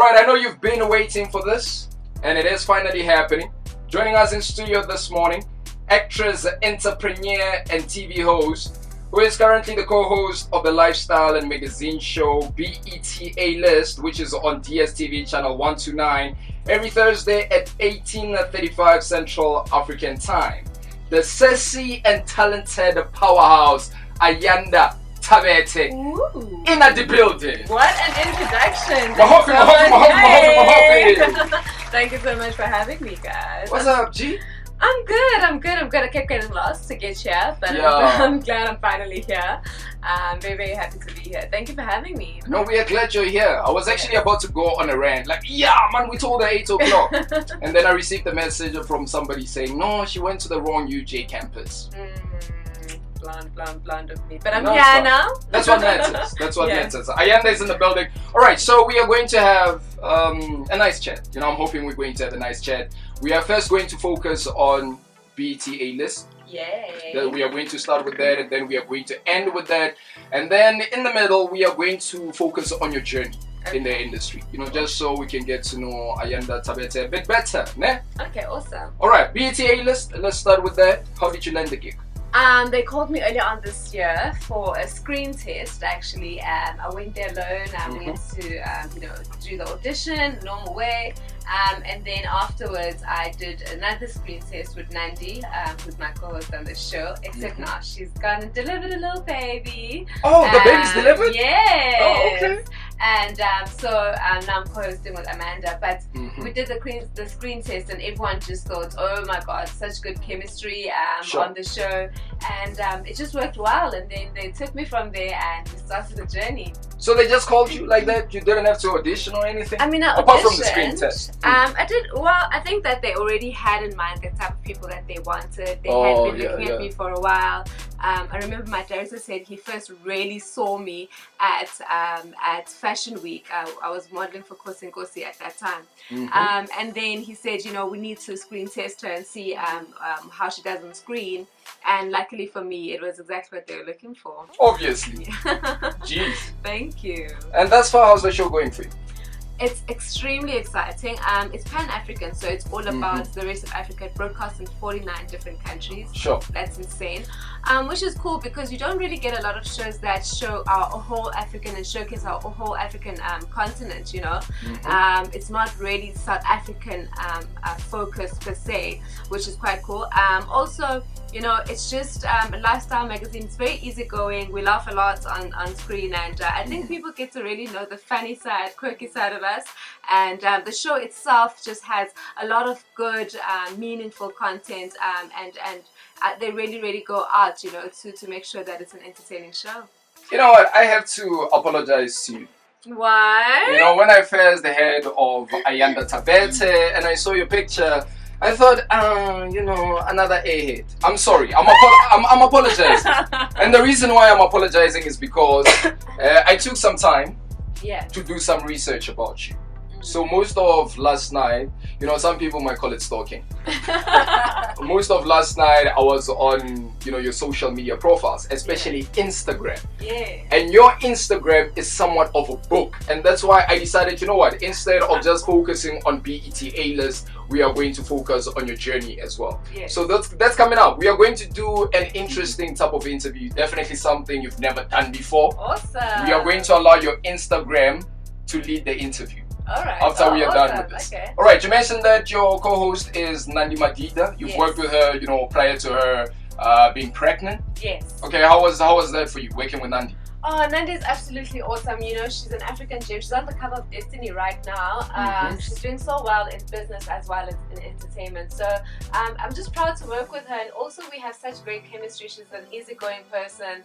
Alright, I know you've been waiting for this, and it is finally happening. Joining us in studio this morning, actress, entrepreneur, and TV host, who is currently the co-host of the lifestyle and magazine show BET A-List, which is on DSTV channel 129 every Thursday at 18:35 Central African Time. The sexy and talented powerhouse Ayanda Thabethe in the building. What an introduction! Thank you so much for having me, guys. What's up, G? I'm good. I kept getting lost to get here, but I'm glad I'm finally here. I'm very happy to be here. Thank you for having me. No, we are glad you're here. I was actually about to go on a rant, like, yeah, man, we told her 8 o'clock. And then I received a message from somebody saying, no, she went to the wrong UJ campus. Bland of me. But I'm here now. That's what matters. That's what matters. Ayanda is in the building. Alright, so we are going to have a nice chat. You know, I'm hoping we're going to have a nice chat. We are first going to focus on BET A-List. Yay. Then we are going to start with that, and then we are going to end with that. And then in the middle, we are going to focus on your journey in the industry. You know, just so we can get to know Ayanda Thabethe a bit better. Ne? Okay, awesome. Alright, BET A-List. Let's start with that. How did you land the gig? They called me earlier on this year for a screen test. Actually, I went there alone. I went to do the audition normal way, and then afterwards I did another screen test with Nandi, who's my co-host on the show. Except now she's gone and delivered a little baby. Oh, the baby's delivered? Yeah. Oh, okay. And so now I'm co-hosting with Amanda, but we did the screen test, and everyone just thought, oh my god, such good chemistry on the show, and it just worked well. And then they took me from there, and we started the journey. So they just called you like that? You didn't have to audition or anything? I mean, I auditioned. Apart from the screen test. I did. Well, I think that they already had in mind the type of people that they wanted. They had been looking at me for a while. I remember my director said he first really saw me at Fashion Week. I was modeling for Kosi Nkosi at that time. And then he said, you know, we need to screen test her and see how she does on screen. And luckily for me, it was exactly what they were looking for. Obviously. Jeez. Thank you. And thus far, how's the show going for you? It's extremely exciting. It's Pan-African, so it's all about the rest of Africa. It broadcasts in 49 different countries. Sure. That's insane. Which is cool because you don't really get a lot of shows that show our whole African and showcase our whole African continent, you know. It's not really South African focused per se, which is quite cool. Also, you know, it's just a lifestyle magazine. It's very easygoing. We laugh a lot on screen, and I think people get to really know the funny side, quirky side of us. And the show itself just has a lot of good, meaningful content, and they really go out, you know, to make sure that it's an entertaining show. You know what? I have to apologize to you. Why? You know, when I first heard of Ayanda Thabethe and I saw your picture, I thought, you know, another A-hit. I'm sorry. I'm apologizing. And the reason why I'm apologizing is because I took some time to do some research about you. So most of last night, you know, some people might call it stalking. Most of last night I was on, you know, your social media profiles, especially Instagram. Yeah. And your Instagram is somewhat of a book. And that's why I decided, you know what, instead of just focusing on BET A-List, we are going to focus on your journey as well. Yes. So that's coming up. We are going to do an interesting type of interview. Definitely something you've never done before. Awesome. We are going to allow your Instagram to lead the interview. Alright. After we are done with this. Okay. Alright, you mentioned that your co-host is Nandi Madida. You've worked with her, you know, prior to her being pregnant. Yes. Okay, how was that for you, working with Nandi? Oh, Nandi is absolutely awesome. You know, she's an African gem. She's on the cover of Destiny right now. She's doing so well in business as well as in entertainment. So I'm just proud to work with her. And also we have such great chemistry. She's an easygoing person.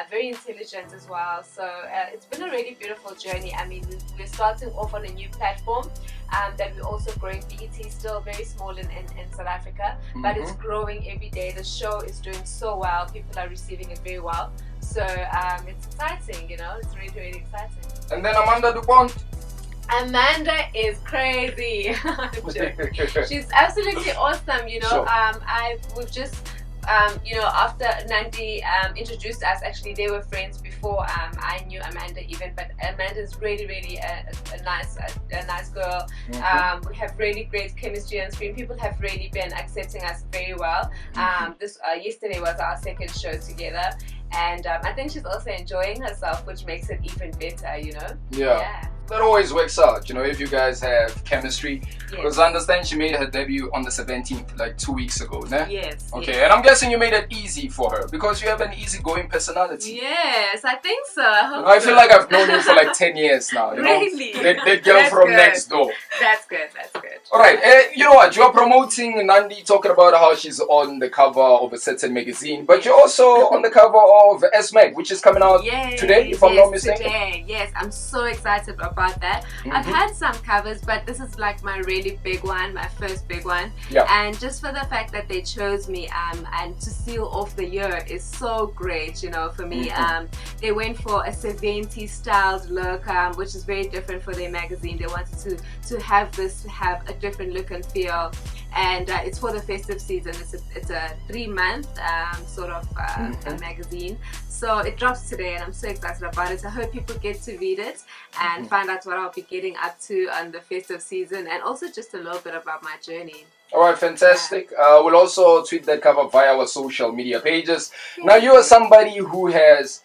Very intelligent as well. So it's been a really beautiful journey. I mean, we're starting off on a new platform that we're also growing. BET is still very small in South Africa, but it's growing every day. The show is doing so well. People are receiving it very well. So it's exciting, you know, it's really exciting. And then Amanda Dupont. Amanda is crazy. She's absolutely awesome, you know. We've just you know, after Nandi introduced us, actually they were friends before I knew Amanda even, but Amanda's really, really a nice girl. We have really great chemistry on screen. People have really been accepting us very well. This yesterday was our second show together, and I think she's also enjoying herself, which makes it even better, you know. Yeah. That always works out, you know, if you guys have chemistry. Because I understand she made her debut on the 17th, like 2 weeks ago, né? Yes. Okay, yes. And I'm guessing you made it easy for her because you have an easygoing personality. Yes, I think so. I feel like I've known you for like 10 years now, you know? Really? The girl from next door. That's good, that's good. Alright, you know what? You're promoting Nandi, talking about how she's on the cover of a certain magazine, but you're also on the cover of S-Mag, which is coming out today, if I'm not mistaken. Today. Yes, I'm so excited about that. I've had some covers, but this is like my really big one, my first big one. And just for the fact that they chose me and to seal off the year is so great, you know, for me. They went for a Thabethe styled look, which is very different for their magazine. They wanted to have a different look and feel, and it's for the festive season. It's a 3-month sort of a magazine. So it drops today and I'm so excited about it. I hope people get to read it and find out what I'll be getting up to on the festive season, and also just a little bit about my journey. Alright, fantastic. We'll also tweet that cover via our social media pages. Now, you are somebody who has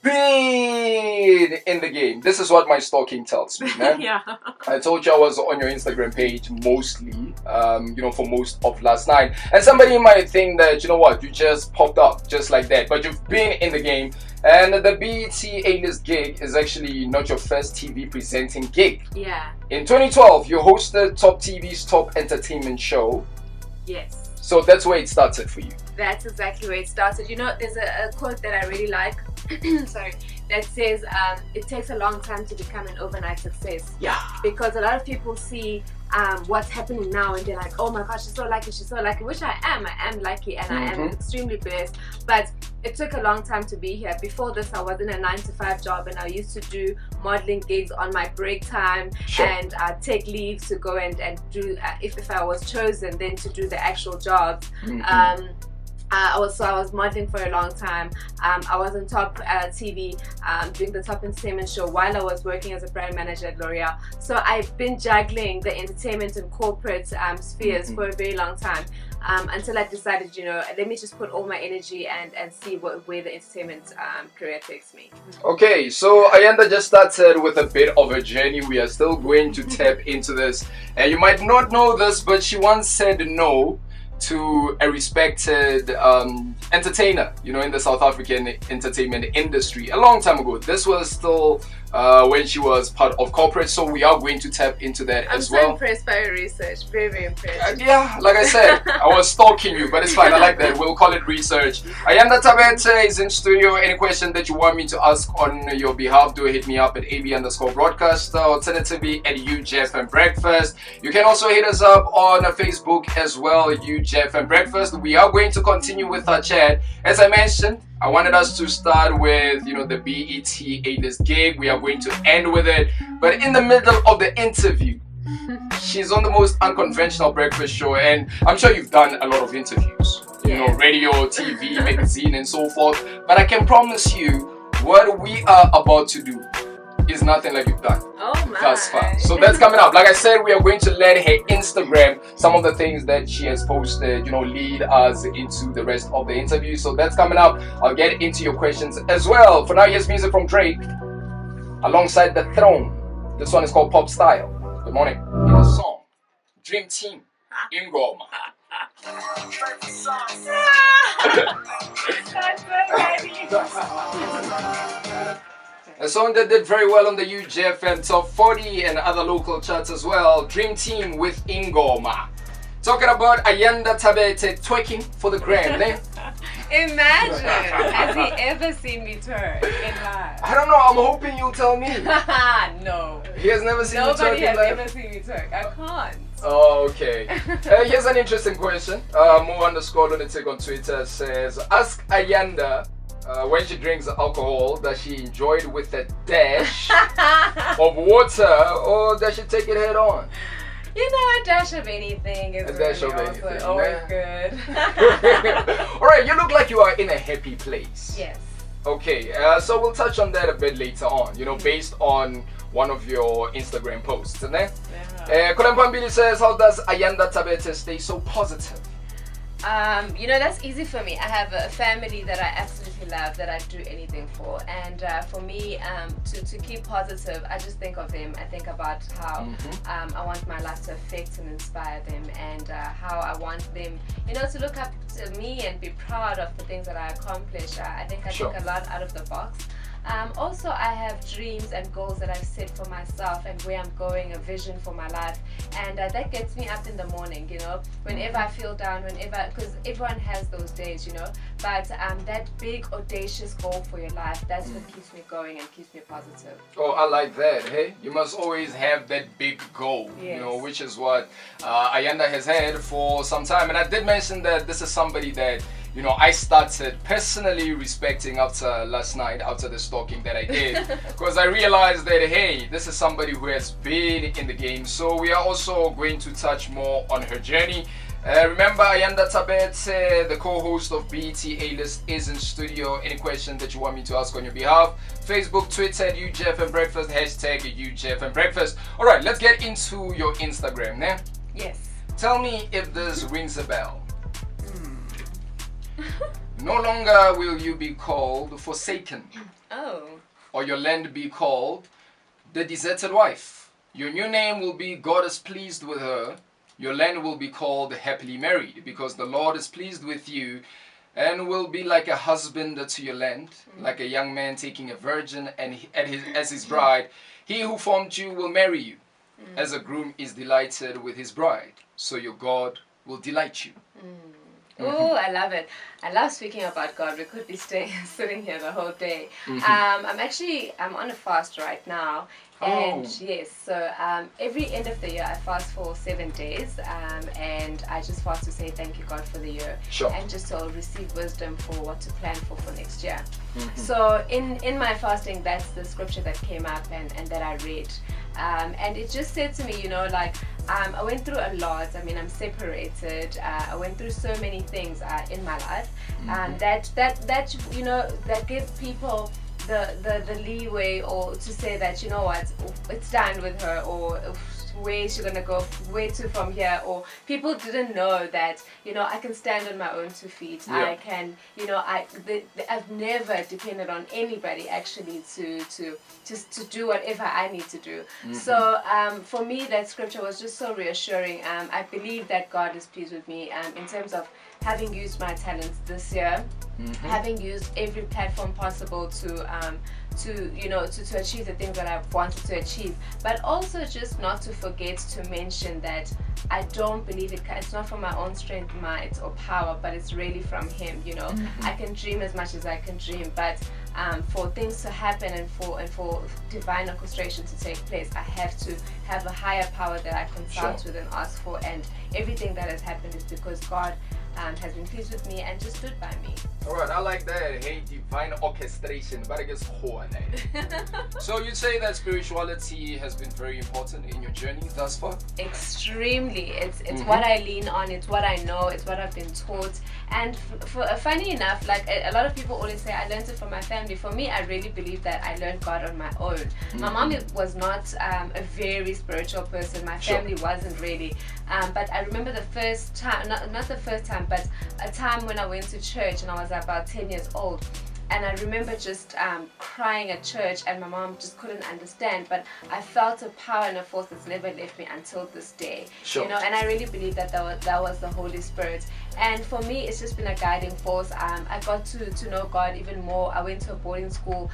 been in the game. This is what my stalking tells me, man. I told you I was on your Instagram page mostly, you know, for most of last night. And somebody might think that, you know what, you just popped up just like that. But you've been in the game. And the BET A-list gig is actually not your first TV presenting gig. In 2012, you hosted Top TV's Top Entertainment Show. Yes. So that's where it started for you. That's exactly where it started. You know, there's a quote that I really like. Sorry, that says it takes a long time to become an overnight success. Because a lot of people see what's happening now and they're like, oh my gosh, she's so lucky, which I am lucky, and I am extremely blessed. But it took a long time to be here. Before this, I was in a 9-to-5 job, and I used to do modeling gigs on my break time and take leave to go and do if I was chosen, then to do the actual jobs. I was modeling for a long time. I was on Top TV doing the Top Entertainment Show while I was working as a brand manager at L'Oreal. So I've been juggling the entertainment and corporate spheres for a very long time, until I decided, you know, let me just put all my energy and see where the entertainment career takes me. Okay, so Ayanda just started with a bit of a journey. We are still going to tap into this. And you might not know this, but she once said no to a respected entertainer, you know, in the South African entertainment industry a long time ago. This was still when she was part of corporate, so we are going to tap into that as well. I'm so impressed by your research, very, very impressed. Yeah, like I said, I was stalking you, but it's fine, I like that. We'll call it research. Ayanda Thabethe is in studio. Any question that you want me to ask on your behalf, do hit me up at AB_broadcaster, alternatively at UJeff and Breakfast. You can also hit us up on Facebook as well, UJeff and Breakfast. We are going to continue with our chat. As I mentioned, I wanted us to start with, you know, the BET A-list gig. We are going to end with it. But in the middle of the interview, she's on the most unconventional breakfast show. And I'm sure you've done a lot of interviews. You know, radio, TV, magazine, and so forth. But I can promise you, what we are about to do is nothing like you've done thus far. So that's coming up. Like I said, we are going to let her Instagram, some of the things that she has posted, you know, lead us into the rest of the interview. So that's coming up. I'll get into your questions as well. For now, here's music from Drake alongside The Throne. This one is called Pop Style. Good morning. In the song, Dream Team, Ingoma. A song that did very well on the UJFM Top 40 and other local charts as well. Dream Team with Ingoma. Talking about Ayanda Thabethe twerking for the gram, eh? Imagine! Has he ever seen me twerk in life? I don't know, I'm hoping you'll tell me. No. He has never seen me twerk in life? Nobody has ever seen me twerk. I can't. Oh, okay. Here's an interesting question. Mo_lunatic on Twitter says, ask Ayanda when she drinks alcohol, does she enjoy it with a dash of water, or does she take it head on? You know, a dash of anything is really always good. Alright, you look like you are in a happy place. Yes. Okay, so we'll touch on that a bit later on, you know, based on one of your Instagram posts, isn't it? Yeah. Kulempambili says, how does Ayanda Thabethe stay so positive? You know, that's easy for me. I have a family that I absolutely love, that I do anything for, and for me, to keep positive, I just think of them. I think about how I want my life to affect and inspire them, and how I want them, you know, to look up to me and be proud of the things that I accomplish. I think I think a lot out of the box. Also, I have dreams and goals that I've set for myself and where I'm going, a vision for my life, and that gets me up in the morning, you know, whenever I feel down, because everyone has those days, you know, but that big audacious goal for your life, that's what keeps me going and keeps me positive. Oh, I like that. Hey, you must always have that big goal, you know, which is what Ayanda has had for some time, and I did mention that this is somebody that, you know, I started personally respecting after last night, after the stalking that I did, because I realized that, hey, this is somebody who has been in the game. So we are also going to touch more on her journey. Remember, Ayanda Thabethe, the co-host of BET A-List, is in studio. Any question that you want me to ask on your behalf, Facebook, Twitter, @UJeff and Breakfast, #UJeff and Breakfast. All right, let's get into your Instagram now. Yes. Tell me if this rings a bell. No longer will you be called forsaken. Oh. Or your land be called the deserted wife. Your new name will be God is pleased with her. Your land will be called happily married, because the Lord is pleased with you and will be like a husband to your land, like a young man taking a virgin and as his bride. He who formed you will marry you, as a groom is delighted with his bride. So your God will delight you. Oh, I love it. I love speaking about God. We could be sitting here the whole day. I'm on a fast right now. And yes, so every end of the year I fast for 7 days, and I just fast to say thank you, God, for the year, and just to receive wisdom for what to plan for next year. So in my fasting, that's the scripture that came up and that I read, and it just said to me, you know, like, I went through a lot. I mean, I'm separated. I went through so many things in my life, that you know, that give people the leeway, or to say that, you know what, it's done with her, or where is she gonna go, where to from here, or people didn't know that, you know, I can stand on my own 2 feet. I can, you know, I've never depended on anybody actually to do whatever I need to do. So for me, that scripture was just so reassuring. I believe that God is pleased with me in terms of having used my talents this year, having used every platform possible to achieve the things that I've wanted to achieve, but also just not to forget to mention that I don't believe it's not from my own strength, might, or power, but it's really from Him. You know, I can dream as much as I can dream, but for things to happen and for divine orchestration to take place, I have to have a higher power that I consult with and ask for, and everything that has happened is because God has been pleased with me and just stood by me. Alright, I like that. Hey, divine orchestration. But I guess so you'd say that spirituality has been very important in your journey thus far? Extremely. It's what I lean on, it's what I know, it's what I've been taught. And funny enough, like a lot of people always say I learned it from my family. For me, I really believe that I learned God on my own. My mom was not a very spiritual person. My family wasn't really. But I remember the first time, not the first time, but a time when I went to church and I was about 10 years old. And I remember just crying at church, and my mom just couldn't understand, but I felt a power and a force that's never left me until this day. You know, and I really believe that that was the Holy Spirit. And for me, it's just been a guiding force. I got to know God even more. I went to a boarding school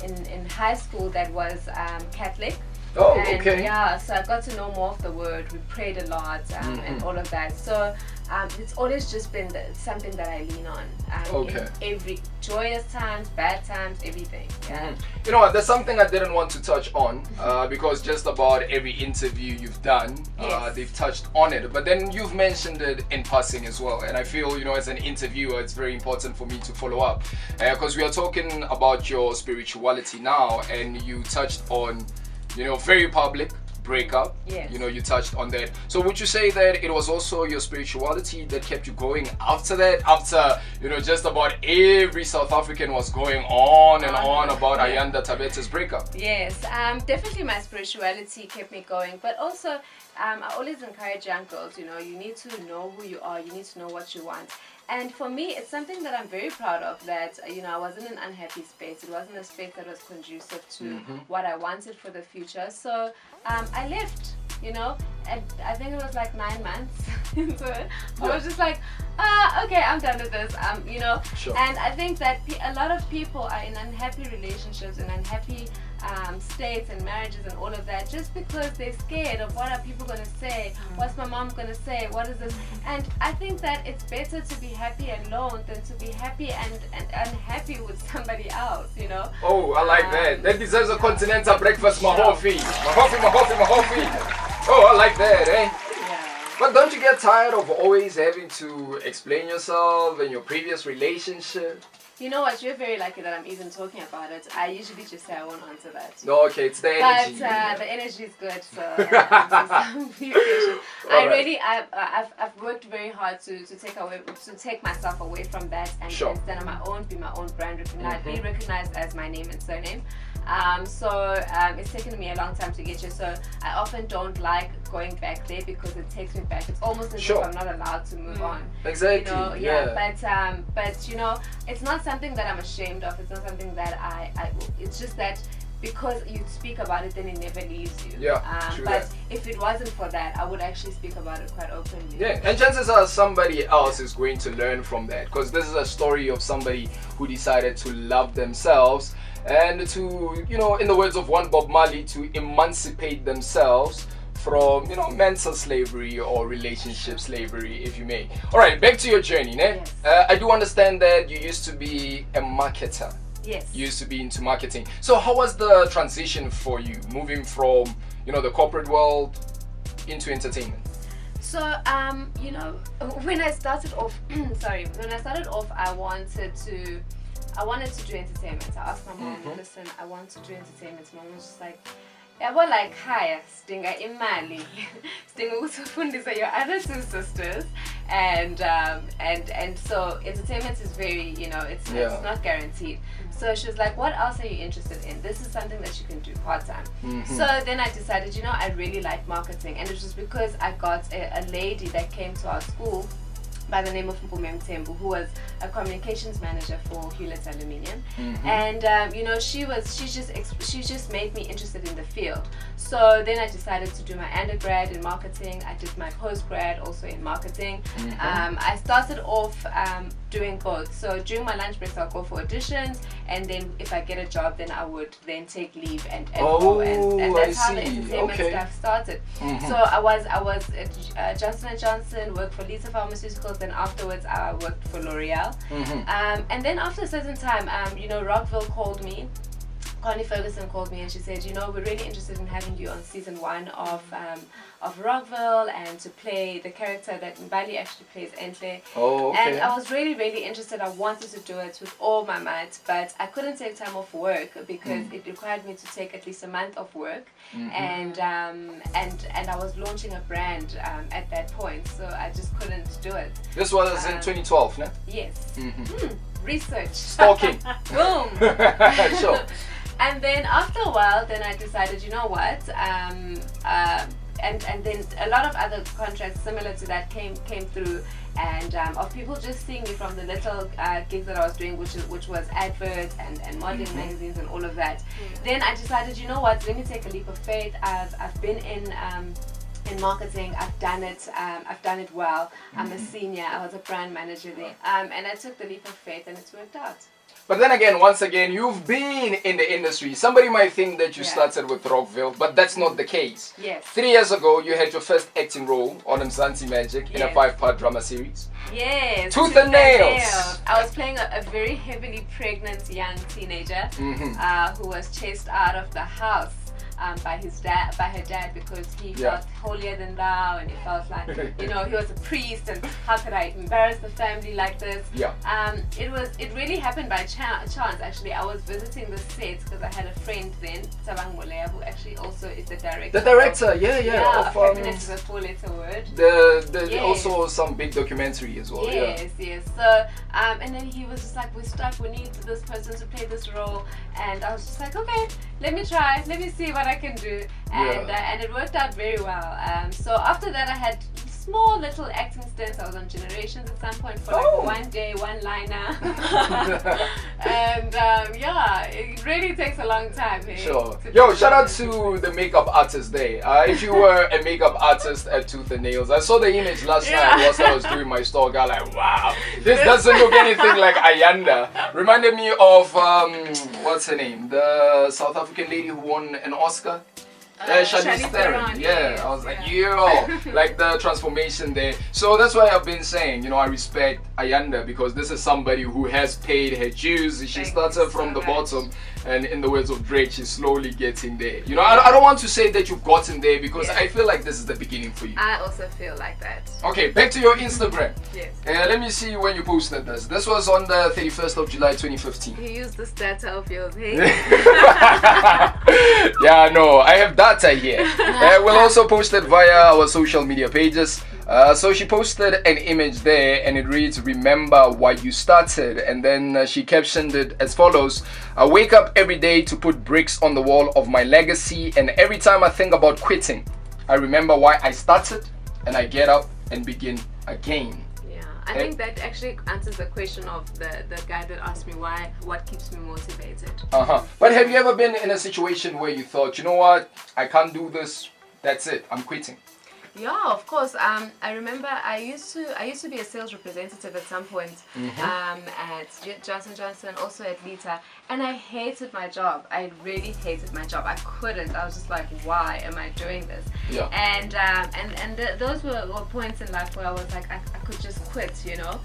in high school that was Catholic. Oh, and, okay. Yeah, so I got to know more of the Word. We prayed a lot and all of that. So it's always just been something that I lean on in every joyous times, bad times, everything. Yeah. You know what, there's something I didn't want to touch on because just about every interview you've done, they've touched on it. But then you've mentioned it in passing as well. And I feel, you know, as an interviewer, it's very important for me to follow up because we are talking about your spirituality now, and you touched on, you know, very public, breakup. Yes. You know, you touched on that. So would you say that it was also your spirituality that kept you going after that? After, you know, just about every South African was going on and on about Ayanda Thabethe's breakup. Yes, definitely my spirituality kept me going. But also, I always encourage young girls, you know, you need to know who you are. You need to know what you want. And for me, it's something that I'm very proud of, that, you know, I was in an unhappy space. It wasn't a space that was conducive to what I wanted for the future. So I left, you know, and I think it was like 9 months into it. I was just like, okay, I'm done with this, you know. Sure. And I think that a lot of people are in unhappy relationships and unhappy states and marriages and all of that, just because they're scared of what are people going to say, what's my mom going to say, what is this. And I think that it's better to be happy alone than to be happy and unhappy with somebody else, you know. Oh, I like that. That deserves a continental breakfast, Mahofi. Oh, I like that, eh? Yeah. But don't you get tired of always having to explain yourself and your previous relationship? You know what, you're very lucky that I'm even talking about it. I usually just say I won't answer that. No, okay, it's the energy. But the energy is good, so I've worked very hard to take myself away from that and stand on my own, be my own brand, be recognized as my name and surname. It's taken me a long time to get here, so I often don't like going back there because it takes me back. It's almost as if I'm not allowed to move on. Exactly. You know, yeah. But you know, it's not something that I'm ashamed of. It's not something that it's just that because you speak about it, then it never leaves you. Yeah. But if it wasn't for that, I would actually speak about it quite openly. Yeah, and chances are somebody else is going to learn from that, because this is a story of somebody who decided to love themselves and to, you know, in the words of one Bob Marley, to emancipate themselves from, you know, mental slavery or relationship slavery, if you may. All right, back to your journey, ne? Yes. I do understand that you used to be a marketer. Yes. You used to be into marketing. So how was the transition for you, moving from, you know, the corporate world into entertainment? So, you know, when I started off, I wanted to do entertainment. I asked my mom, listen, I want to do entertainment. My mom was just like, yabo, like, haya, stinga imali, stinga ukufundisa your other 2 sisters, and so entertainment is very, you know, it's not guaranteed. So she was like, what else are you interested in? This is something that you can do part-time. So then I decided, you know, I really like marketing, and it was because I got a lady that came to our school by the name of Mpumi Mtembu, who was a communications manager for Hewlett Aluminium, and you know, she just made me interested in the field. So then I decided to do my undergrad in marketing. I did my postgrad also in marketing. I started off doing both. So during my lunch breaks, I'll go for auditions, and then if I get a job, then I would then take leave and go, and that's how the entertainment stuff started. So I was at Johnson & Johnson, worked for Lisa Pharmaceuticals, then afterwards I worked for L'Oreal. And then after a certain time, you know, Rockville called me. Connie Ferguson called me and she said, you know, we're really interested in having you on season 1 of Rockville, and to play the character that Mbali actually plays, Entle. And I was really, really interested. I wanted to do it with all my might, but I couldn't take time off work because it required me to take at least a month off work. And I was launching a brand at that point, so I just couldn't do it. This was in 2012, no? Yes. Research. Stalking. Boom. Sure. And then after a while, then I decided, you know what, and then a lot of other contracts similar to that came through, and of people just seeing me from the little gigs that I was doing, which was adverts and modeling magazines and all of that. Then I decided, you know what, let me take a leap of faith. I've been in marketing. I've done it well. I'm a senior. I was a brand manager there, and I took the leap of faith, and it's worked out. But then again, once again, you've been in the industry. Somebody might think that you started with Rockville, but that's not the case. Yes. 3 years ago, you had your first acting role on Mzansi Magic in a 5-part drama series. Yes. Tooth and Nails. I was playing a very heavily pregnant young teenager who was chased out of the house by her dad, because he felt holier than thou, and he felt like, you know, he was a priest, and how could I embarrass the family like this? It really happened by chance. Actually, I was visiting the set because I had a friend then, Tabang Molea, who actually also is the director. The director, of Happiness is a 4-letter word. Also some big documentary as well. Yes. So and then he was just like, we're stuck, we need this person to play this role, and I was just like, okay, let me try, let me see what I can do, and it worked out very well. So after that, I had small little acting stints. I was on Generations at some point for like one day, one-liner. And it really takes a long time. Sure. Yo, shout out to the makeup artist there. If you were a makeup artist at Tooth and Nails, I saw the image last night whilst I was doing my stalk. I was like, wow, this doesn't look anything like Ayanda. Reminded me of, what's her name? The South African lady who won an Oscar. Charlize Theron. I was like, yo, like the transformation there. So that's why I've been saying, you know, I respect Ayanda, because this is somebody who has paid her dues. She started from the bottom, and in the words of Drake, she's slowly getting there. You know, I don't want to say that you've gotten there, because I feel like this is the beginning for you. I also feel like that. Okay, back to your Instagram. Yes. Let me see when you posted this. This was on the 31st of July 2015. You used this data of yours, hey? Yeah, no, I have data here. We'll also post it via our social media pages. So she posted an image there, and it reads, "Remember why you started," and then she captioned it as follows: "I wake up every day to put bricks on the wall of my legacy, and every time I think about quitting, I remember why I started, and I get up and begin again." I think that actually answers the question of the guy that asked me what keeps me motivated. But have you ever been in a situation where you thought, you know what, I can't do this, that's it, I'm quitting? Yeah, of course. I remember I used to be a sales representative at some point at Johnson & Johnson, also at Lita, and I hated my job. I really hated my job. I couldn't. I was just like, why am I doing this? Yeah. And those were points in life where I was like, I could just quit, you know.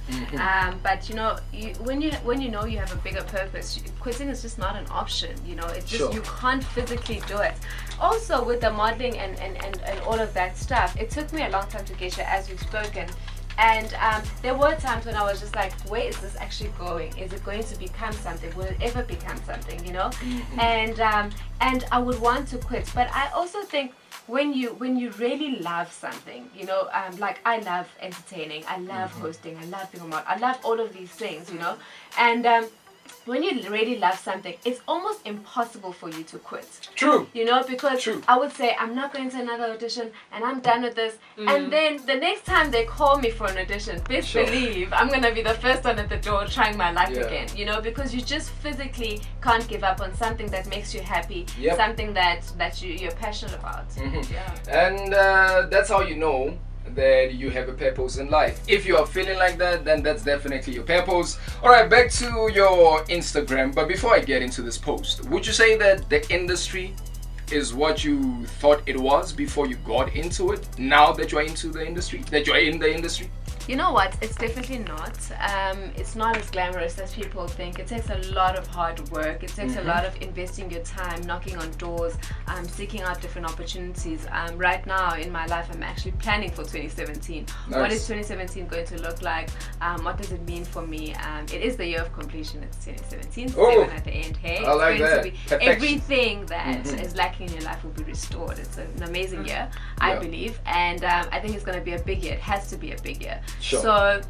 But you know, when you know you have a bigger purpose, quitting is just not an option. You know, it's just you can't physically do it. Also, with the modeling and all of that stuff, it took me a long time to get here, as we've spoken. And there were times when I was just like, where is this actually going? Is it going to become something? Will it ever become something, you know? And I would want to quit. But I also think when you really love something, you know, like I love entertaining, I love hosting, I love being a model, I love all of these things, you know? And when you really love something, it's almost impossible for you to quit. True. You know, because I would say, I'm not going to another audition and I'm done with this. And then the next time they call me for an audition, best believe I'm going to be the first one at the door trying my life again. You know, because you just physically can't give up on something that makes you happy, something that you're passionate about. And that's how you know that you have a purpose in life. If you are feeling like that, then that's definitely your purpose. Alright, back to your Instagram. But before I get into this post, would you say that the industry is what you thought it was before you got into it, now that you're into the industry, that you're in the industry? You know what? It's definitely not. It's not as glamorous as people think. It takes a lot of hard work. It takes a lot of investing your time, knocking on doors, seeking out different opportunities. Right now in my life, I'm actually planning for 2017. Nice. What is 2017 going to look like? What does it mean for me? It is the year of completion. It's 2017. 7 at the end. Hey, I like that. Everything that is lacking in your life will be restored. It's an amazing year, I believe, and I think it's going to be a big year. It has to be a big year. Sure. So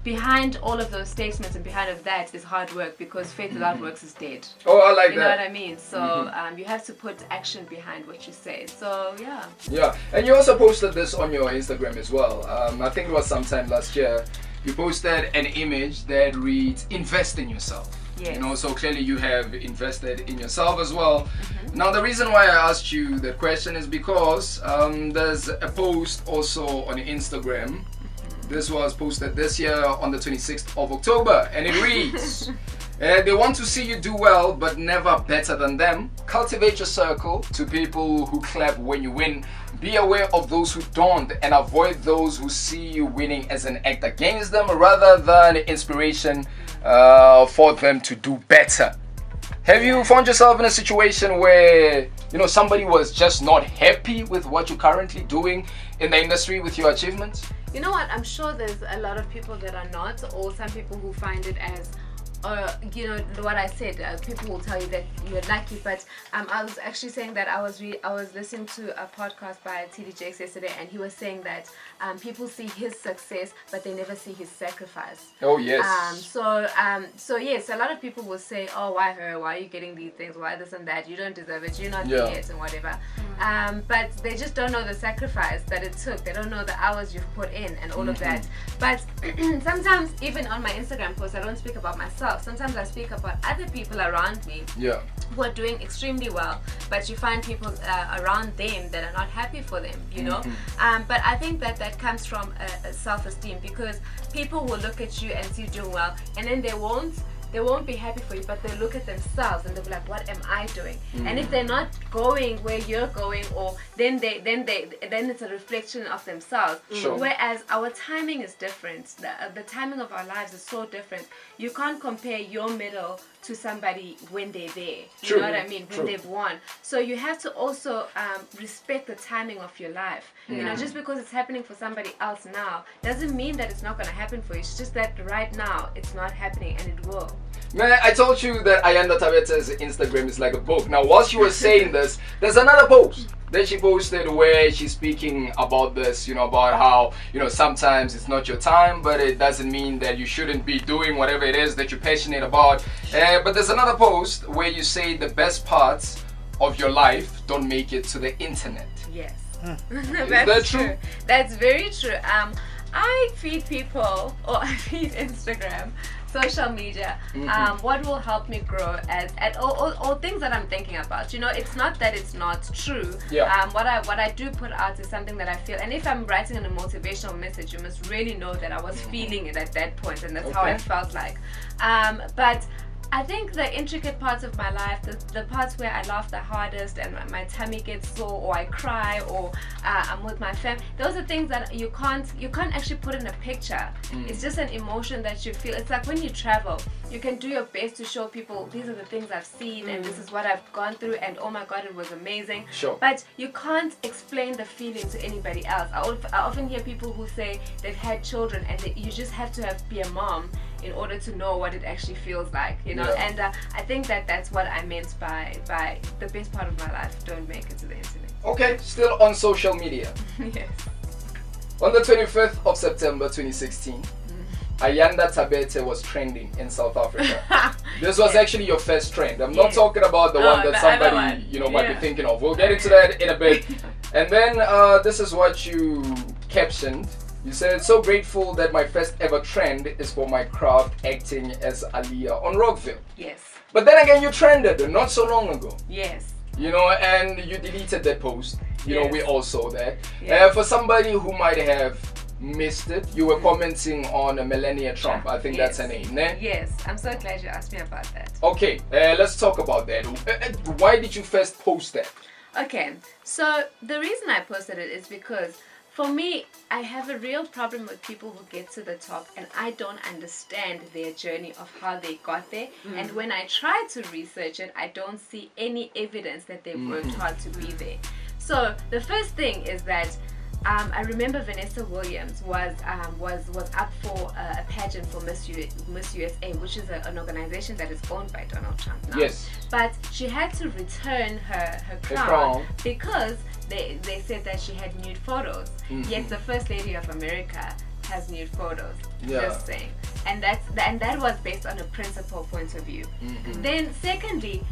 behind all of those statements and behind of that is hard work, because faith without works is dead. Oh, I like that. You know what I mean? So you have to put action behind what you say. So yeah. Yeah, and you also posted this on your Instagram as well. I think it was sometime last year. You posted an image that reads, "Invest in yourself." Yes. You know, so clearly you have invested in yourself as well. Now, the reason why I asked you that question is because there's a post also on Instagram. This was posted this year on the 26th of October, and it reads, "They want to see you do well, but never better than them. Cultivate your circle to people who clap when you win. Be aware of those who don't, and avoid those who see you winning as an act against them rather than inspiration for them to do better." Have you found yourself in a situation where somebody was just not happy with what you're currently doing in the industry with your achievements? You know what? I'm sure there's a lot of people that are not, or some people who find it as what I said, people will tell you that you're lucky, but I was actually saying that I was listening to a podcast by TD Jakes yesterday, and he was saying that people see his success, but they never see his sacrifice. Oh yes. So yes, a lot of people will say, oh, why her? Why are you getting these things? Why this and that? You don't deserve it. You're not there yet, and whatever. But they just don't know the sacrifice that it took. They don't know the hours you've put in and all of that. But sometimes, even on my Instagram post, I don't speak about myself. Sometimes I speak about other people around me who are doing extremely well, but you find people around them that are not happy for them, but I think that comes from a self-esteem, because people will look at you and see you doing well, and then they won't be happy for you, but they'll look at themselves and they'll be like, what am I doing? And if they're not going where you're going, or then it's a reflection of themselves. Whereas our timing is different. The timing of our lives is so different. You can't compare your middle to somebody when they're there. You know what I mean? When they've won. So you have to also respect the timing of your life. Just because it's happening for somebody else now doesn't mean that it's not going to happen for you. It's just that right now it's not happening, and it will. Man, I told you that Ayanda Thabethe's Instagram is like a book. Now, whilst you were saying this, there's another post that she posted where she's speaking about this, about how, sometimes it's not your time, but it doesn't mean that you shouldn't be doing whatever it is that you're passionate about. But there's another post where you say the best parts of your life don't make it to the internet. Yes. Is that true? That's very true. I feed people, or I feed Instagram, social media, what will help me grow all things that I'm thinking about. It's not that it's not true. What I do put out is something that I feel, and if I'm writing a motivational message, you must really know that I was feeling it at that point, and that's how I felt like. But I think the intricate parts of my life, the parts where I laugh the hardest and my tummy gets sore, or I cry, or I'm with my family, those are things that you can't actually put in a picture. It's just an emotion that you feel. It's like when you travel, you can do your best to show people, these are the things I've seen, and this is what I've gone through, and oh my god, it was amazing. But you can't explain the feeling to anybody else. I often hear people who say they've had children, and you just have to be a mom in order to know what it actually feels like, and I think that's what I meant by the best part of my life don't make it to the internet. Okay, still on social media. Yes. On the 25th of September 2016, Ayanda Thabethe was trending in South Africa. This was actually your first trend. I'm not talking about the one that somebody might be thinking of. We'll get into that in a bit. And then this is what you captioned. You said, so grateful that my first ever trend is for my craft acting as Aliyah on Rockville. Yes. But then again, you trended not so long ago. Yes. And you deleted that post. We all saw that. Yes. For somebody who might have missed it, you were commenting on Melania Trump. I think that's her name, ne? Yes. I'm so glad you asked me about that. Okay, let's talk about that. Why did you first post that? Okay, so the reason I posted it is because for me, I have a real problem with people who get to the top and I don't understand their journey of how they got there. And when I try to research it, I don't see any evidence that they worked hard to be there. So the first thing is that I remember Vanessa Williams was up for a pageant for Miss USA, which is an organization that is owned by Donald Trump now. Yes. But she had to return her crown because they said that she had nude photos. Yet the First Lady of America has nude photos. Just saying. And that was based on a principal point of view. Then secondly,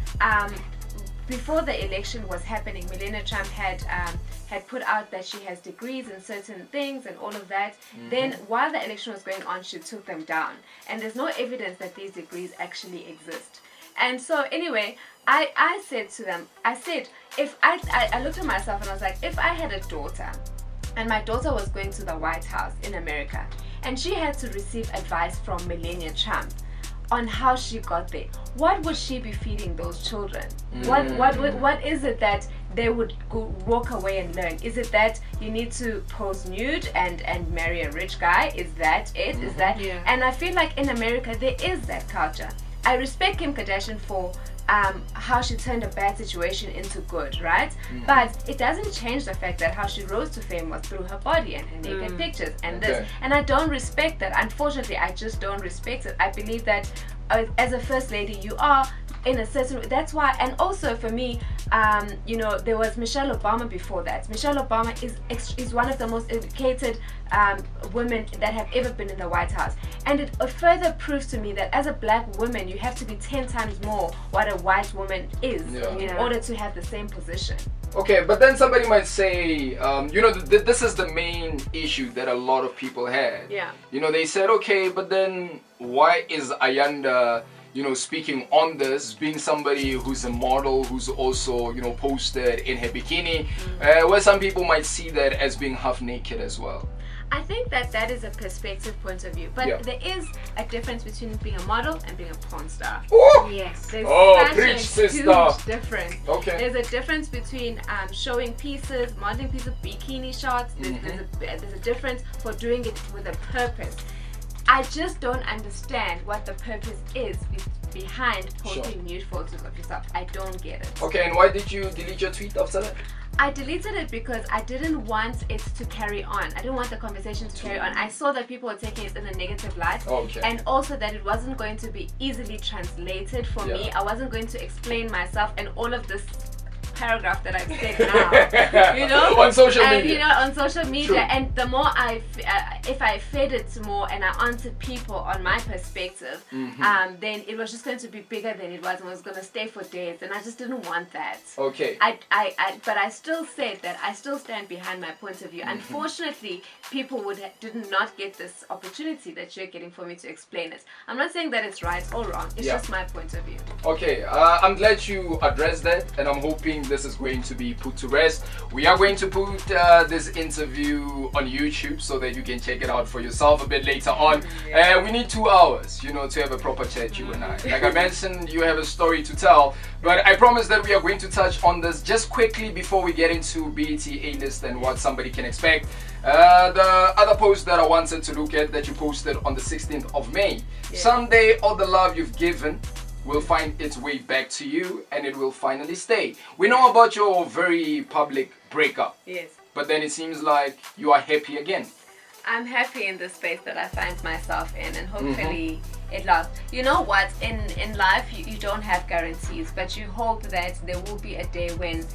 before the election was happening, Melania Trump had put out that she has degrees in certain things and all of that. Then while the election was going on, she took them down. And there's no evidence that these degrees actually exist. And so anyway, I said to them, if I looked at myself and I was like, if I had a daughter and my daughter was going to the White House in America and she had to receive advice from Melania Trump on how she got there, what would she be feeding those children? What is it that they would walk away and learn? Is it that you need to pose nude and marry a rich guy? Is that it? Is that? And I feel like in America there is that culture. I respect Kim Kardashian for how she turned a bad situation into good, right? But it doesn't change the fact that how she rose to fame was through her body and her naked pictures and this. And I don't respect that. Unfortunately, I just don't respect it. I believe that as a first lady, you are in a certain, that's why. And also for me, you know, there was Michelle Obama before that. Michelle Obama is one of the most educated women that have ever been in the White House, and it further proves to me that as a black woman you have to be 10 times more what a white woman is in order to have the same position. Okay, but then somebody might say, you know, this is the main issue that a lot of people had. Yeah. You know, they said, okay, but then why is Ayanda, you know, speaking on this, being somebody who's a model, who's also, you know, posted in her bikini, where some people might see that as being half naked as well. I think that that is a perspective point of view, but there is a difference between being a model and being a porn star. Ooh! Yes, there's preach, such a sister. huge difference. Okay. There's a difference between showing pieces, modeling pieces, bikini shots. There's a difference for doing it with a purpose. I just don't understand what the purpose is behind posting nude photos of yourself. I don't get it. Okay, and why did you delete your tweet after that? I deleted it because I didn't want it to carry on. I didn't want the conversation to carry on. I saw that people were taking it in a negative light. Okay. And also that it wasn't going to be easily translated for me. I wasn't going to explain myself and all of this paragraph that I've said now, you know, on social media. You know, on social media. True. And the more if I fed it more and I answered people on my perspective, then it was just going to be bigger than it was and was going to stay for days, and I just didn't want that. Okay. But I still said that I still stand behind my point of view. Unfortunately, people did not get this opportunity that you're getting for me to explain it. I'm not saying that it's right or wrong. It's just my point of view. Okay. I'm glad you addressed that, and I'm hoping this is going to be put to rest. We are going to put this interview on YouTube so that you can check it out for yourself a bit later on. We need 2 hours, you know, to have a proper chat, you and I. Like I mentioned, you have a story to tell, but I promise that we are going to touch on this just quickly before we get into BET A-list and what somebody can expect. The other post that I wanted to look at that you posted on the 16th of May. Someday all the love you've given will find its way back to you, and it will finally stay. We know about your very public breakup. Yes. But then it seems like you are happy again. I'm happy in the space that I find myself in, and hopefully it lasts. You know what? In life, you don't have guarantees, but you hope that there will be a day when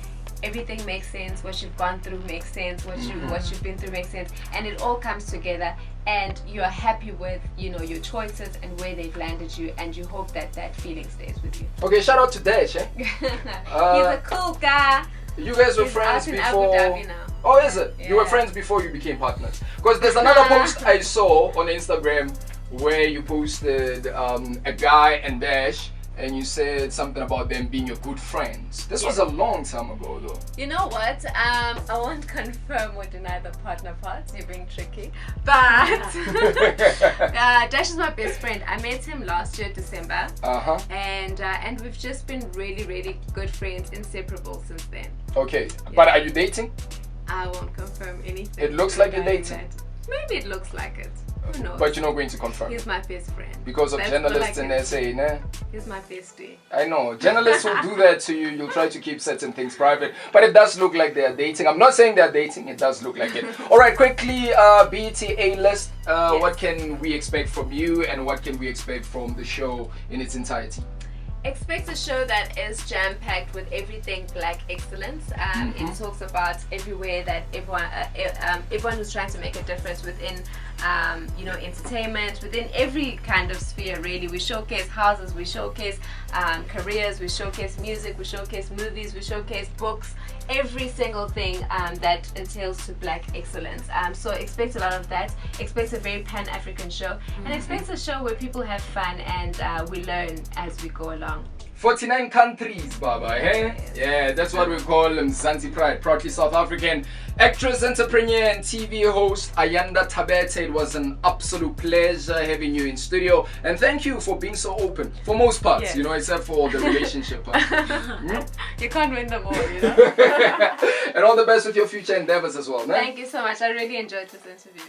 everything makes sense, what you've gone through makes sense, what you've been through makes sense, and it all comes together, and you are happy with, you know, your choices and where they've landed you, and you hope that that feeling stays with you. Okay, shout out to Dash, eh? He's a cool guy. You guys were friends before. Abu Dhabi now. Oh, is it? You were friends before you became partners? Because there's another post I saw on Instagram where you posted a guy and Dash, and you said something about them being your good friends. This was a long time ago, though. You know what? I won't confirm or deny the partner part. You're being tricky. But Dash is my best friend. I met him last year, December. And we've just been really, really good friends, inseparable since then. Okay. But are you dating? I won't confirm anything. It looks like you're dating. Maybe it looks like it. Who knows? But you're not going to confirm. He's my best friend. Because of journalists in SA, ne? He's my bestie. I know. Journalists will do that to you. You'll try to keep certain things private. But it does look like they're dating. I'm not saying they're dating. It does look like it. Alright, quickly, BET A-list. What can we expect from you, and what can we expect from the show in its entirety? Expect a show that is jam-packed with everything black excellence. It talks about everywhere that everyone who's trying to make a difference within you know, entertainment, within every kind of sphere really. We showcase houses, we showcase careers, we showcase music, we showcase movies, we showcase books, every single thing that entails to black excellence. So expect a lot of that. Expect a very pan-African show, and expect a show where people have fun and we learn as we go along. 49 countries, Baba, eh? Yeah, that's what we call Mzansi Pride. Proudly South African actress, entrepreneur, and TV host Ayanda Thabethe. It was an absolute pleasure having you in studio, and thank you for being so open for most parts, you know, except for the relationship part. You can't win them all, you know. And all the best with your future endeavors as well, ne? Thank you so much. I really enjoyed this interview.